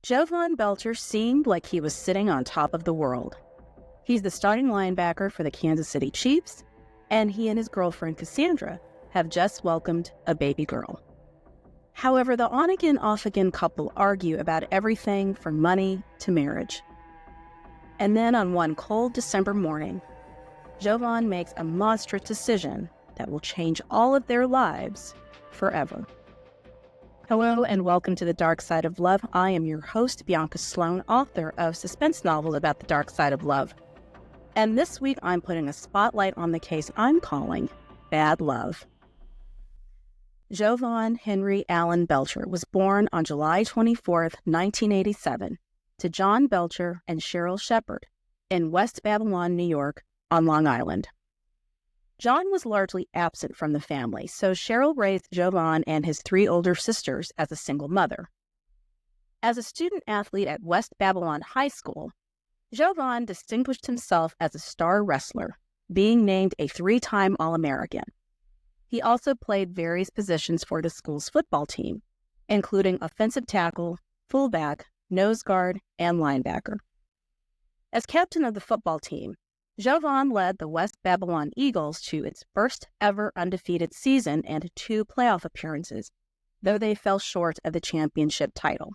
Jovan Belcher seemed like he was sitting on top of the world. He's the starting linebacker for the Kansas City Chiefs, and he and his girlfriend Kasandra have just welcomed a baby girl. However, the on-again, off-again couple argue about everything from money to marriage. And then on one cold December morning, Jovan makes a monstrous decision that will change all of their lives forever. Hello and welcome to The Dark Side of Love. I am your host, Bianca Sloan, author of suspense novels about the dark side of love. And this week I'm putting a spotlight on the case I'm calling Bad Love. Jovan Henry Allen Belcher was born on July 24, 1987, to John Belcher and Cheryl Shepard in West Babylon, New York, on Long Island. John was largely absent from the family, so Cheryl raised Jovan and his three older sisters as a single mother. As a student athlete at West Babylon High School, Jovan distinguished himself as a star wrestler, being named a three-time All-American. He also played various positions for the school's football team, including offensive tackle, fullback, nose guard, and linebacker. As captain of the football team, Jovan led the West Babylon Eagles to its first ever undefeated season and 2 playoff appearances, though they fell short of the championship title.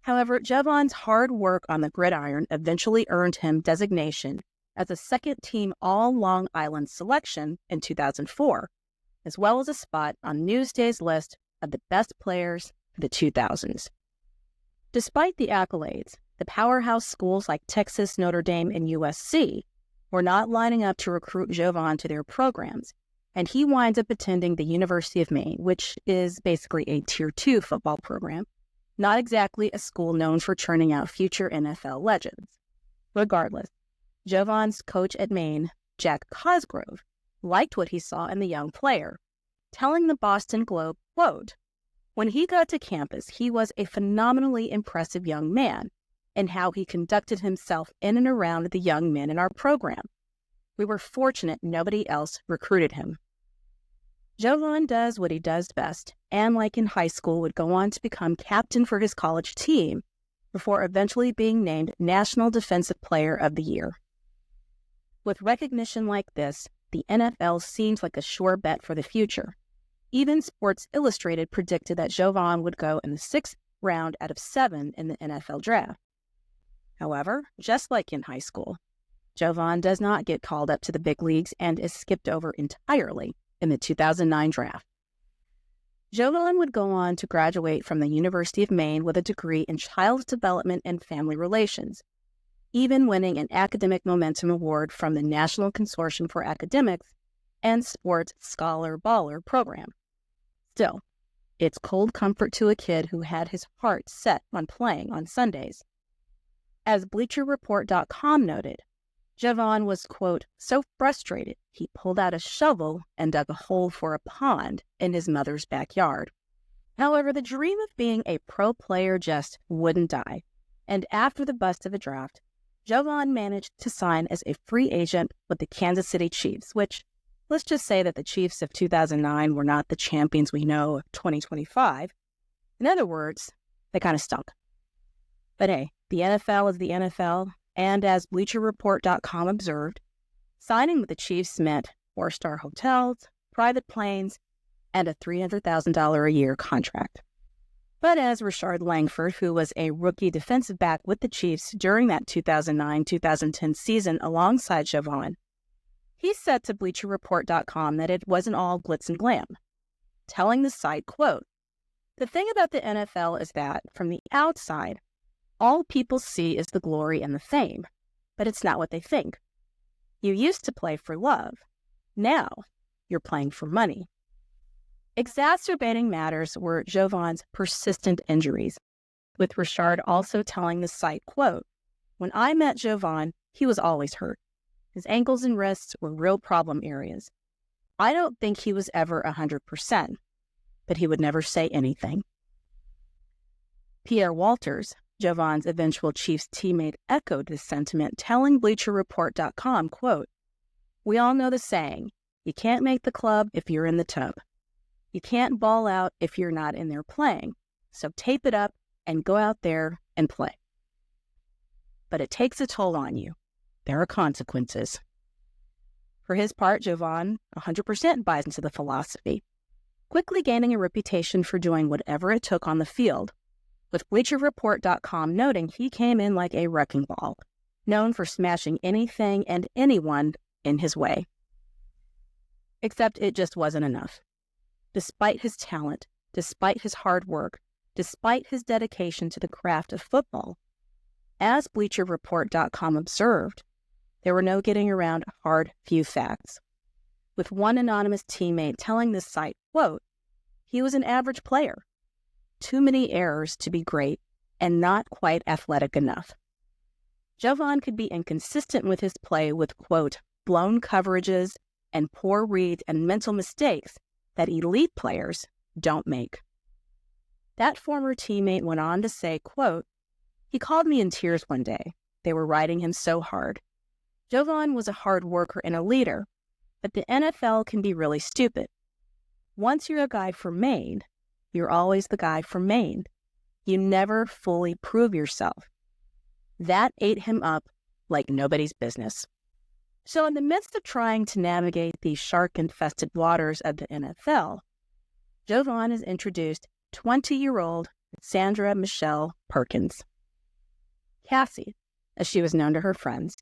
However, Jovan's hard work on the gridiron eventually earned him designation as a second-team All-Long Island selection in 2004, as well as a spot on Newsday's list of the best players for the 2000s. Despite the accolades, the powerhouse schools like Texas, Notre Dame, and USC were not lining up to recruit Jovan to their programs, and he winds up attending the University of Maine, which is basically a Tier 2 football program, not exactly a school known for churning out future NFL legends. Regardless, Jovan's coach at Maine, Jack Cosgrove, liked what he saw in the young player, telling the Boston Globe, quote, "When he got to campus, he was a phenomenally impressive young man in how he conducted himself in and around the young men in our program. We were fortunate nobody else recruited him." Jovan does what he does best, and like in high school, would go on to become captain for his college team before eventually being named National Defensive Player of the Year. With recognition like this, the NFL seems like a sure bet for the future. Even Sports Illustrated predicted that Jovan would go in the 6th round out of 7 in the NFL draft. However, just like in high school, Jovan does not get called up to the big leagues and is skipped over entirely in the 2009 draft. Jovan would go on to graduate from the University of Maine with a degree in child development and family relations, even winning an Academic Momentum Award from the National Consortium for Academics and Sports Scholar Baller program. Still, it's cold comfort to a kid who had his heart set on playing on Sundays. As BleacherReport.com noted, Jovan was, quote, "so frustrated he pulled out a shovel and dug a hole for a pond in his mother's backyard." However, the dream of being a pro player just wouldn't die, and after the bust of a draft, Jovan managed to sign as a free agent with the Kansas City Chiefs, which, let's just say that the Chiefs of 2009 were not the champions we know of 2025. In other words, they kind of stunk. But hey, the NFL is the NFL, and as BleacherReport.com observed, signing with the Chiefs meant 4-star hotels, private planes, and a $300,000 a year contract. But as Richard Langford, who was a rookie defensive back with the Chiefs during that 2009-2010 season alongside Jovan, he said to BleacherReport.com that it wasn't all glitz and glam, telling the site, quote, "The thing about the NFL is that, from the outside, all people see is the glory and the fame, but it's not what they think. You used to play for love. Now you're playing for money." Exacerbating matters were Jovan's persistent injuries, with Richard also telling the site, quote, "When I met Jovan, he was always hurt. His ankles and wrists were real problem areas. I don't think he was ever 100%, but he would never say anything." Pierre Walters, Jovan's eventual Chiefs teammate, echoed this sentiment, telling BleacherReport.com, quote, "We all know the saying, you can't make the club if you're in the tub. You can't ball out if you're not in there playing. So tape it up and go out there and play. But it takes a toll on you. There are consequences. For his part, Jovan 100% buys into the philosophy, quickly gaining a reputation for doing whatever it took on the field, with BleacherReport.com noting he came in like a wrecking ball, known for smashing anything and anyone in his way. Except it just wasn't enough. Despite his talent, despite his hard work, despite his dedication to the craft of football, as BleacherReport.com observed, there were no getting around hard few facts. With one anonymous teammate telling this site, quote, he was an average player. Too many errors to be great and not quite athletic enough. Jovan could be inconsistent with his play with, quote, blown coverages and poor reads and mental mistakes that elite players don't make. That former teammate went on to say, quote, he called me in tears one day. They were riding him so hard. Jovan was a hard worker and a leader, but the NFL can be really stupid. Once you're a guy from Maine, you're always the guy from Maine. You never fully prove yourself. That ate him up like nobody's business. So in the midst of trying to navigate these shark-infested waters of the NFL, Jovan is introduced 20-year-old Kasandra Michelle Perkins. Cassie, as she was known to her friends,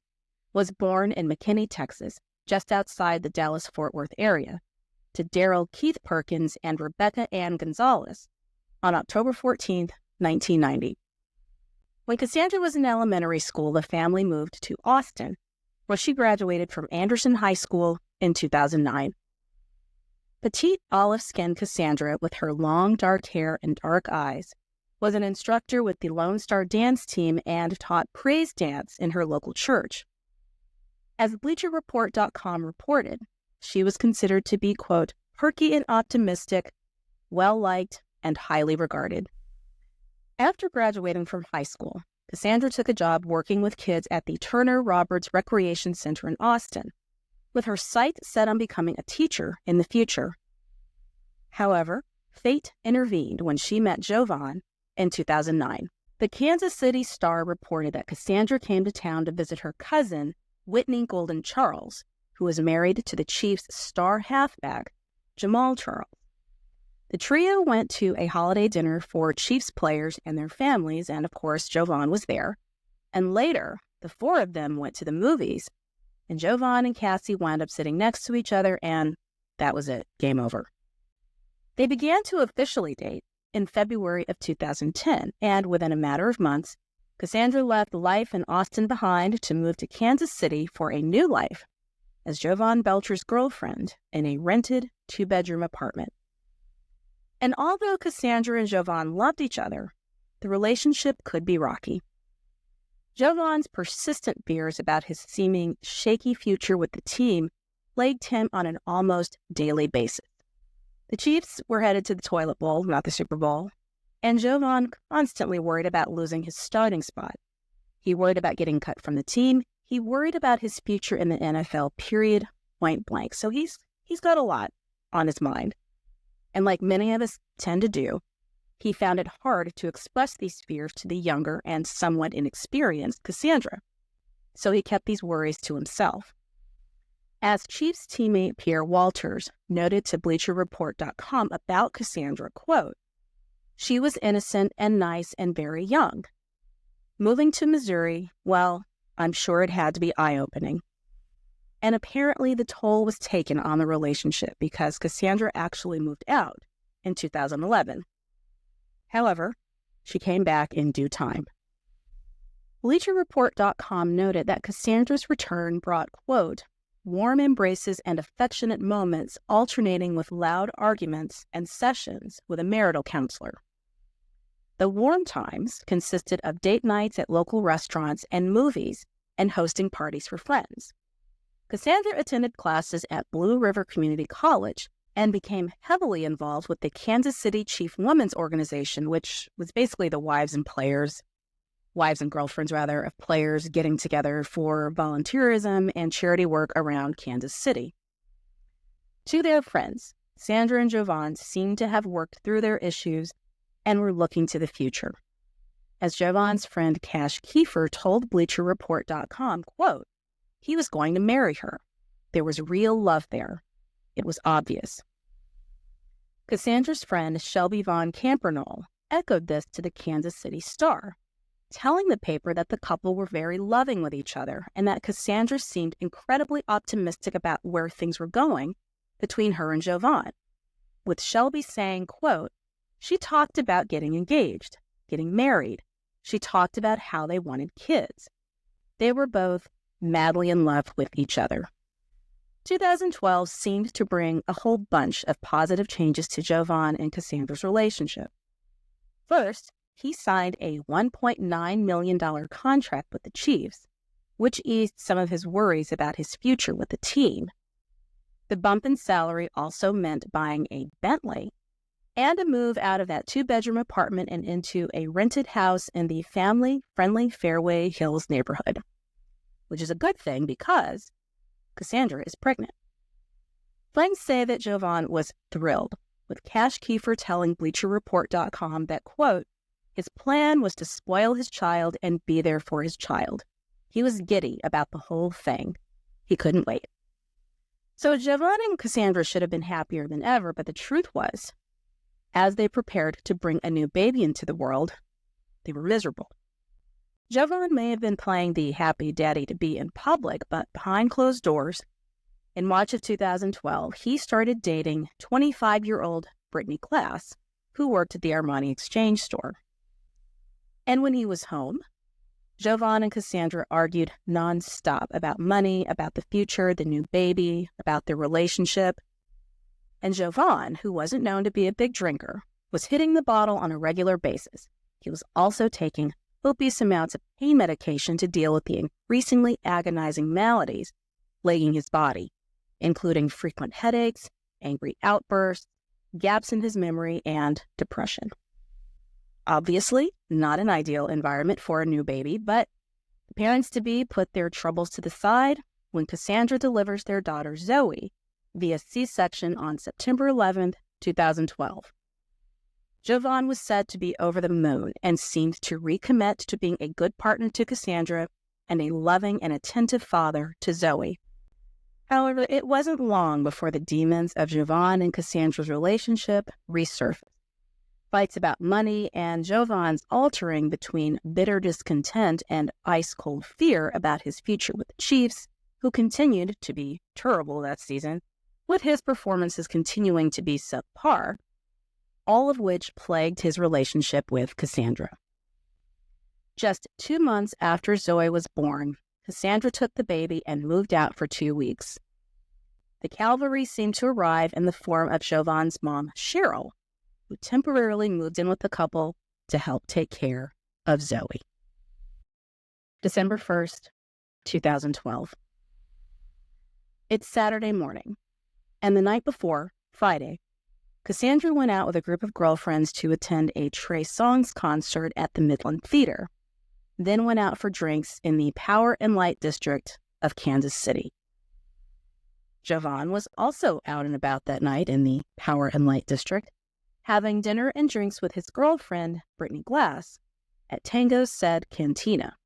was born in McKinney, Texas, just outside the Dallas-Fort Worth area, to Daryl Keith Perkins and Rebecca Ann Gonzalez on October 14, 1990. When Kasandra was in elementary school, the family moved to Austin, where she graduated from Anderson High School in 2009. Petite, olive-skinned Kasandra, with her long dark hair and dark eyes, was an instructor with the Lone Star Dance Team and taught praise dance in her local church. As BleacherReport.com reported, she was considered to be, quote, perky and optimistic, well-liked, and highly regarded. After graduating from high school, Kasandra took a job working with kids at the Turner Roberts Recreation Center in Austin, with her sights set on becoming a teacher in the future. However, fate intervened when she met Jovan in 2009. The Kansas City Star reported that Kasandra came to town to visit her cousin, Whitney Golden Charles, who was married to the Chiefs' star halfback, Jamal Charles. The trio went to a holiday dinner for Chiefs players and their families, and of course, Jovan was there. And later, the four of them went to the movies, and Jovan and Cassie wound up sitting next to each other, and that was it. Game over. They began to officially date in February of 2010, and within a matter of months, Kasandra left life in Austin behind to move to Kansas City for a new life as Jovan Belcher's girlfriend in a rented 2-bedroom apartment. And although Kasandra and Jovan loved each other, the relationship could be rocky. Jovan's persistent fears about his seeming shaky future with the team plagued him on an almost daily basis. The Chiefs were headed to the toilet bowl, not the Super Bowl, and Jovan constantly worried about losing his starting spot. He worried about getting cut from the team. He worried about his future in the NFL, period, point blank. So he's got a lot on his mind. And like many of us tend to do, he found it hard to express these fears to the younger and somewhat inexperienced Kasandra. So he kept these worries to himself. As Chiefs teammate Pierre Walters noted to BleacherReport.com about Kasandra, quote, she was innocent and nice and very young. Moving to Missouri, well, I'm sure it had to be eye-opening. And apparently the toll was taken on the relationship because Kasandra actually moved out in 2011. However, she came back in due time. BleacherReport.com noted that Kassandra's return brought, quote, warm embraces and affectionate moments alternating with loud arguments and sessions with a marital counselor. The warm times consisted of date nights at local restaurants and movies and hosting parties for friends. Kasandra attended classes at Blue River Community College and became heavily involved with the Kansas City Chief Women's Organization, which was basically the wives and girlfriends of players getting together for volunteerism and charity work around Kansas City. To their friends, Kasandra and Jovan seemed to have worked through their issues and were looking to the future. as Jovan's friend Cash Kiefer told BleacherReport.com, quote, he was going to marry her. There was real love there. It was obvious. Kassandra's friend Shelby Von Campernoll echoed this to the Kansas City Star, telling the paper that the couple were very loving with each other and that Kasandra seemed incredibly optimistic about where things were going between her and Jovan, with Shelby saying, quote, she talked about getting engaged, getting married. She talked about how they wanted kids. They were both madly in love with each other. 2012 seemed to bring a whole bunch of positive changes to Jovan and Kassandra's relationship. First, he signed a $1.9 million contract with the Chiefs, which eased some of his worries about his future with the team. The bump in salary also meant buying a Bentley and a move out of that two-bedroom apartment and into a rented house in the family-friendly Fairway Hills neighborhood, which is a good thing because Kasandra is pregnant. Flanks say that Jovan was thrilled, with Cash Kiefer telling BleacherReport.com that, quote, his plan was to spoil his child and be there for his child. He was giddy about the whole thing. He couldn't wait. So Jovan and Kasandra should have been happier than ever, but the truth was, as they prepared to bring a new baby into the world, they were miserable. Jovan may have been playing the happy daddy-to-be in public, but behind closed doors, in March of 2012, he started dating 25-year-old Brittany Glass, who worked at the Armani Exchange store. And when he was home, Jovan and Kasandra argued nonstop about money, about the future, the new baby, about their relationship. And Jovan, who wasn't known to be a big drinker, was hitting the bottle on a regular basis. He was also taking copious amounts of pain medication to deal with the increasingly agonizing maladies plaguing his body, including frequent headaches, angry outbursts, gaps in his memory, and depression. Obviously, not an ideal environment for a new baby, but the parents-to-be put their troubles to the side when Kasandra delivers their daughter Zoe via C-section on September 11th, 2012. Jovan was said to be over the moon and seemed to recommit to being a good partner to Kasandra and a loving and attentive father to Zoe. However, it wasn't long before the demons of Jovan and Kassandra's relationship resurfaced. Fights about money and Jovan's altering between bitter discontent and ice-cold fear about his future with the Chiefs, who continued to be terrible that season, with his performances continuing to be subpar, all of which plagued his relationship with Kasandra. Just 2 months after Zoe was born, Kasandra took the baby and moved out for 2 weeks. The cavalry seemed to arrive in the form of Jovan's mom, Cheryl, who temporarily moved in with the couple to help take care of Zoe. December 1st, 2012. It's Saturday morning, and the night before, Friday, Kasandra went out with a group of girlfriends to attend a Trey Songz concert at the Midland Theater, then went out for drinks in the Power and Light district of Kansas City. Jovan was also out and about that night in the Power and Light district, having dinner and drinks with his girlfriend, Brittany Glass, at Tango's Said Cantina.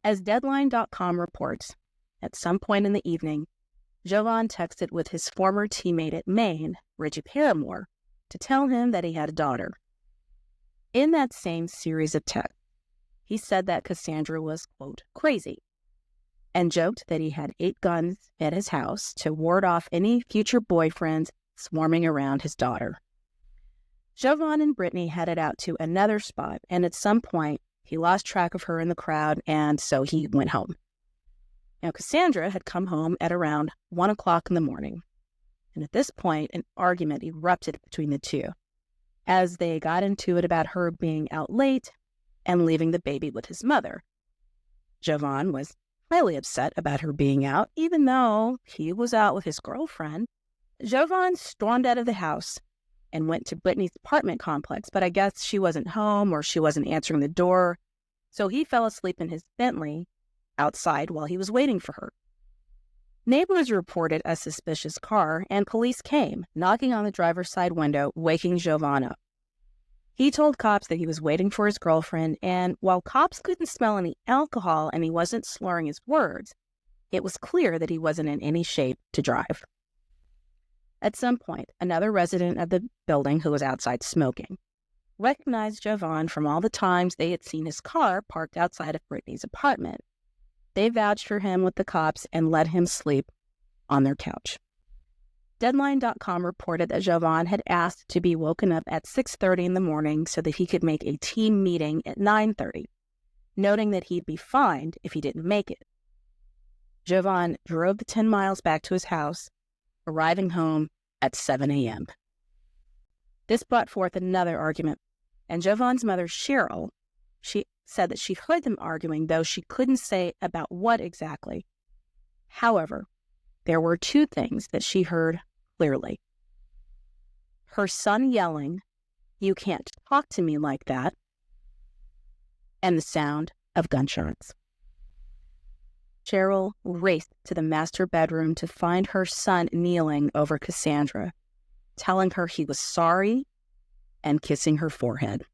As Deadline.com reports, at some point in the evening, Jovan texted with his former teammate at Maine, Reggie Paramore, to tell him that he had a daughter. In that same series of texts, he said that Kasandra was, quote, crazy, and joked that he had 8 guns at his house to ward off any future boyfriends swarming around his daughter. Jovan and Brittany headed out to another spot, and at some point, he lost track of her in the crowd, and so he went home. Now, Kasandra had come home at around 1 o'clock in the morning, and at this point, an argument erupted between the two, as they got into it about her being out late and leaving the baby with his mother. Jovan was highly upset about her being out, even though he was out with his girlfriend. Jovan stormed out of the house and went to Brittany's apartment complex, but I guess she wasn't home or she wasn't answering the door, so he fell asleep in his Bentley outside while he was waiting for her. Neighbors reported a suspicious car, and police came, knocking on the driver's side window, waking Jovan up. He told cops that he was waiting for his girlfriend, and while cops couldn't smell any alcohol and he wasn't slurring his words, it was clear that he wasn't in any shape to drive. At some point, another resident of the building who was outside smoking recognized Jovan from all the times they had seen his car parked outside of Brittany's apartment. They vouched for him with the cops and let him sleep on their couch. Deadline.com reported that Jovan had asked to be woken up at 6:30 in the morning so that he could make a team meeting at 9:30, noting that he'd be fined if he didn't make it. Jovan drove the 10 miles back to his house, arriving home at 7 a.m. This brought forth another argument, and Jovan's mother, Cheryl, she said that she heard them arguing, though she couldn't say about what exactly. However, there were two things that she heard clearly. Her son yelling, "You can't talk to me like that," and the sound of gunshots. Cheryl raced to the master bedroom to find her son kneeling over Kasandra, telling her he was sorry and kissing her forehead.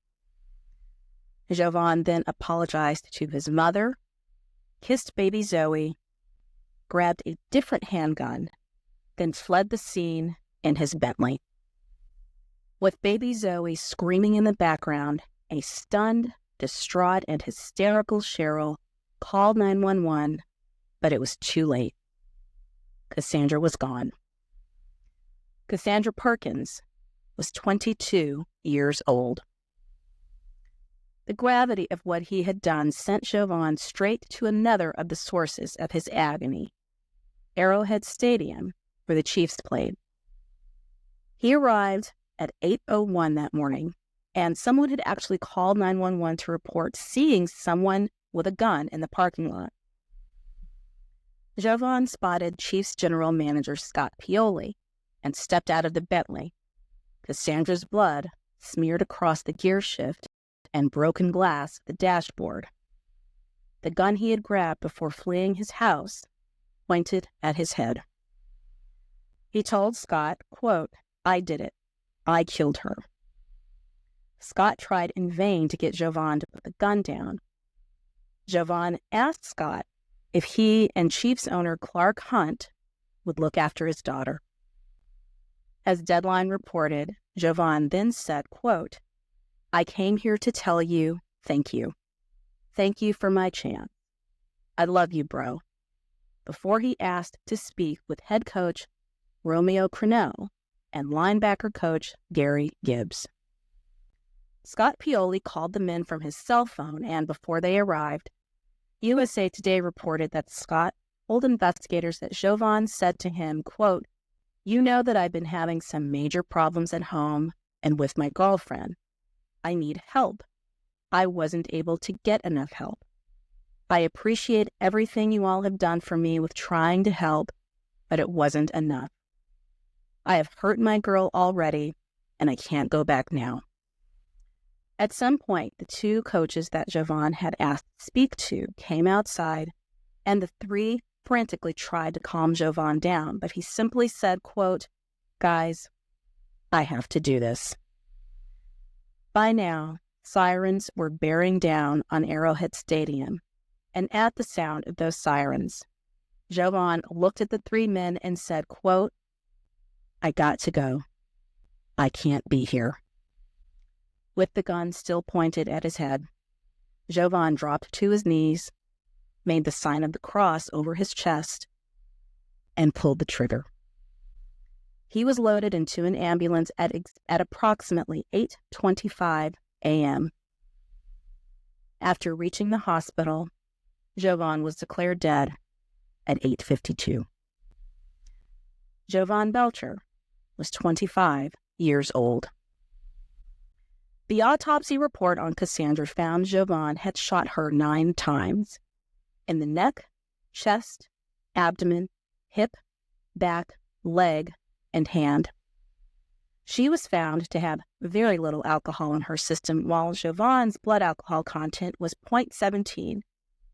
Jovan then apologized to his mother, kissed baby Zoe, grabbed a different handgun, then fled the scene in his Bentley. With baby Zoe screaming in the background, a stunned, distraught, and hysterical Cheryl called 911, but it was too late. Kasandra was gone. Kasandra Perkins was 22 years old. The gravity of what he had done sent Jovan straight to another of the sources of his agony, Arrowhead Stadium, where the Chiefs played. He arrived at 8:01 that morning, and someone had actually called 911 to report seeing someone with a gun in the parking lot. Jovan spotted Chiefs General Manager Scott Pioli and stepped out of the Bentley. Cassandra's blood smeared across the gear shift and broken glass of the dashboard. The gun he had grabbed before fleeing his house pointed at his head. He told Scott, quote, "I did it. I killed her." Scott tried in vain to get Jovan to put the gun down. Jovan asked Scott if he and Chiefs owner Clark Hunt would look after his daughter. As Deadline reported, Jovan then said, quote, "I came here to tell you thank you. Thank you for my chance. I love you, bro," before he asked to speak with head coach Romeo Crennel and linebacker coach Gary Gibbs. Scott Pioli called the men from his cell phone, and before they arrived, USA Today reported that Scott told investigators that Jovan said to him, quote, "You know that I've been having some major problems at home and with my girlfriend. I need help. I wasn't able to get enough help. I appreciate everything you all have done for me with trying to help, but it wasn't enough. I have hurt my girl already, and I can't go back now." At some point, the two coaches that Jovan had asked to speak to came outside, and the three frantically tried to calm Jovan down, but he simply said, quote, "Guys, I have to do this." By now, sirens were bearing down on Arrowhead Stadium, and at the sound of those sirens, Jovan looked at the three men and said, quote, "I got to go. I can't be here." With the gun still pointed at his head, Jovan dropped to his knees, made the sign of the cross over his chest, and pulled the trigger. He was loaded into an ambulance at approximately 8:25 a.m. After reaching the hospital, Jovan was declared dead at 8:52. Jovan Belcher was 25 years old. The autopsy report on Kasandra found Jovan had shot her 9 times in the neck, chest, abdomen, hip, back, leg, and hand. She was found to have very little alcohol in her system, while Jovan's blood alcohol content was 0.17,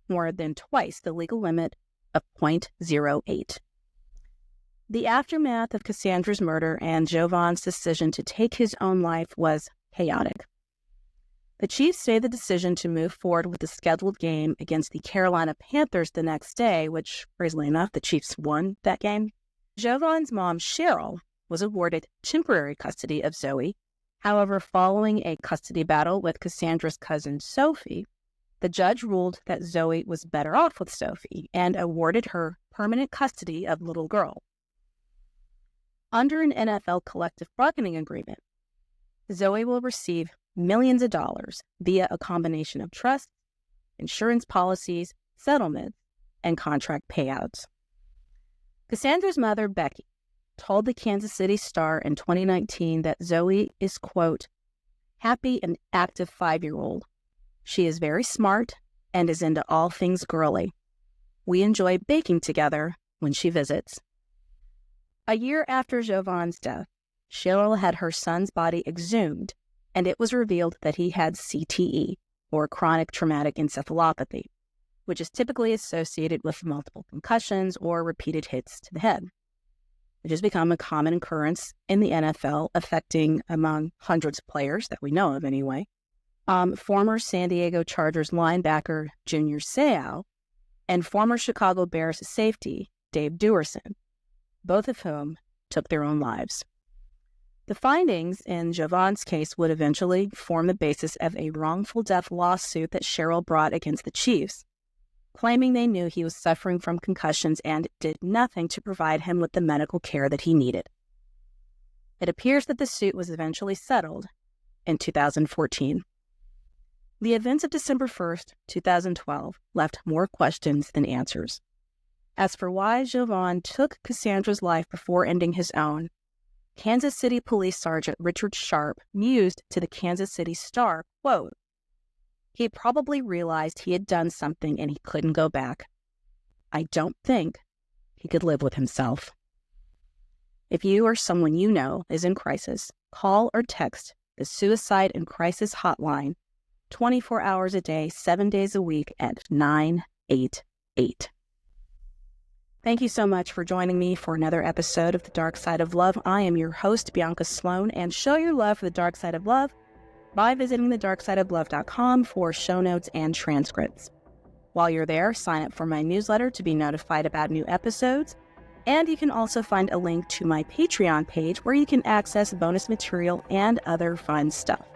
more than twice the legal limit of 0.08. The aftermath of Cassandra's murder and Jovan's decision to take his own life was chaotic. The Chiefs made the decision to move forward with the scheduled game against the Carolina Panthers the next day, which, crazily enough, the Chiefs won that game. Jovan's mom, Cheryl, was awarded temporary custody of Zoe. However, following a custody battle with Kasandra's cousin, Sophie, the judge ruled that Zoe was better off with Sophie and awarded her permanent custody of the little girl. Under an NFL collective bargaining agreement, Zoe will receive millions of dollars via a combination of trusts, insurance policies, settlements, and contract payouts. Kasandra's mother, Becky, told the Kansas City Star in 2019 that Zoe is, quote, happy and active 5-year-old. She is very smart and is into all things girly. We enjoy baking together when she visits. A year after Jovan's death, Cheryl had her son's body exhumed, and it was revealed that he had CTE, or chronic traumatic encephalopathy, which is typically associated with multiple concussions or repeated hits to the head. It has become a common occurrence in the NFL, affecting among hundreds of players that we know of anyway. Former San Diego Chargers linebacker Junior Seau and former Chicago Bears safety Dave Duerson, both of whom took their own lives. The findings in Jovan's case would eventually form the basis of a wrongful death lawsuit that Cheryl brought against the Chiefs, claiming they knew he was suffering from concussions and did nothing to provide him with the medical care that he needed. It appears that the suit was eventually settled in 2014. The events of December 1st, 2012 left more questions than answers. As for why Jovan took Kasandra's life before ending his own, Kansas City Police Sergeant Richard Sharp mused to the Kansas City Star, quote, he probably realized he had done something and he couldn't go back. I don't think he could live with himself. If you or someone you know is in crisis, call or text the Suicide and Crisis Hotline 24 hours a day, 7 days a week at 988. Thank you so much for joining me for another episode of The Dark Side of Love. I am your host, Bianca Sloan, and show your love for The Dark Side of Love by visiting thedarksideoflove.com for show notes and transcripts. While you're there, sign up for my newsletter to be notified about new episodes, and you can also find a link to my Patreon page where you can access bonus material and other fun stuff.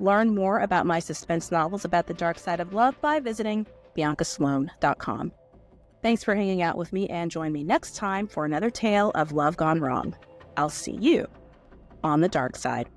Learn more about my suspense novels about the dark side of love by visiting biancasloan.com. Thanks for hanging out with me, and join me next time for another tale of love gone wrong. I'll see you on the dark side.